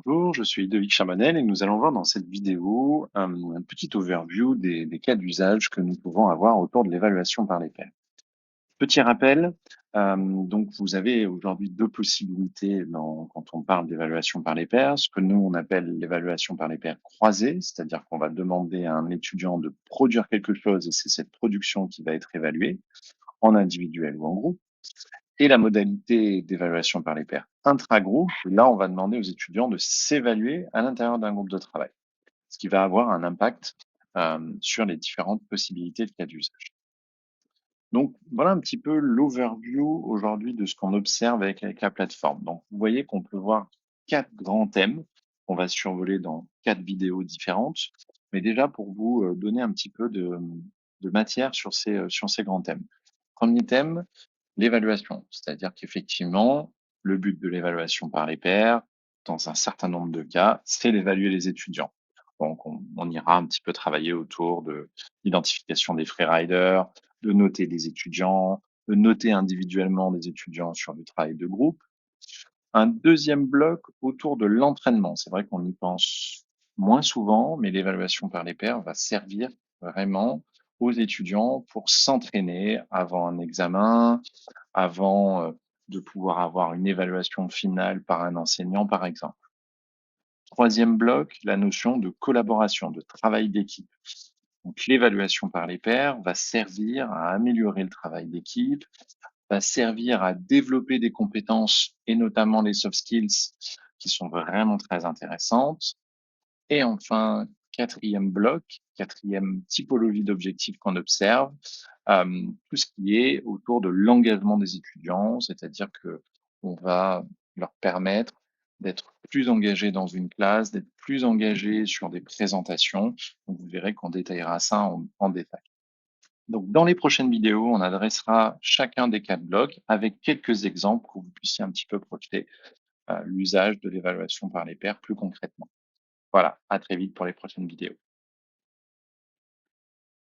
Bonjour, je suis Ludovic Chabanel et nous allons voir dans cette vidéo un petit overview des cas d'usage que nous pouvons avoir autour de l'évaluation par les pairs. Petit rappel, donc vous avez aujourd'hui deux possibilités quand on parle d'évaluation par les pairs, ce que nous on appelle l'évaluation par les pairs croisée, c'est-à-dire qu'on va demander à un étudiant de produire quelque chose et c'est cette production qui va être évaluée en individuel ou en groupe. Et la modalité d'évaluation par les pairs intra-groupe, là, on va demander aux étudiants de s'évaluer à l'intérieur d'un groupe de travail, ce qui va avoir un impact sur les différentes possibilités de cas d'usage. Donc, voilà un petit peu l'overview aujourd'hui de ce qu'on observe avec la plateforme. Donc, vous voyez qu'on peut voir 4 grands thèmes qu'on va survoler dans 4 vidéos différentes. Mais déjà, pour vous donner un petit peu de matière sur ces grands thèmes. Premier thème, l'évaluation. C'est-à-dire qu'effectivement, le but de l'évaluation par les pairs, dans un certain nombre de cas, c'est d'évaluer les étudiants. Donc, on ira un petit peu travailler autour de l'identification des freeriders, de noter des étudiants, de noter individuellement des étudiants sur du travail de groupe. Un deuxième bloc autour de l'entraînement. C'est vrai qu'on y pense moins souvent, mais l'évaluation par les pairs va servir vraiment aux étudiants pour s'entraîner avant un examen, avant de pouvoir avoir une évaluation finale par un enseignant, par exemple. Troisième bloc, la notion de collaboration, de travail d'équipe. Donc, l'évaluation par les pairs va servir à améliorer le travail d'équipe, va servir à développer des compétences et notamment les soft skills qui sont vraiment très intéressantes. Et enfin, quatrième bloc, quatrième typologie d'objectifs qu'on observe, tout ce qui est autour de l'engagement des étudiants, c'est-à-dire que on va leur permettre d'être plus engagés dans une classe, d'être plus engagés sur des présentations. Donc, vous verrez qu'on détaillera ça en détail. Donc, dans les prochaines vidéos, on adressera chacun des 4 blocs avec quelques exemples pour que vous puissiez un petit peu projeter l'usage de l'évaluation par les pairs plus concrètement. Voilà, à très vite pour les prochaines vidéos.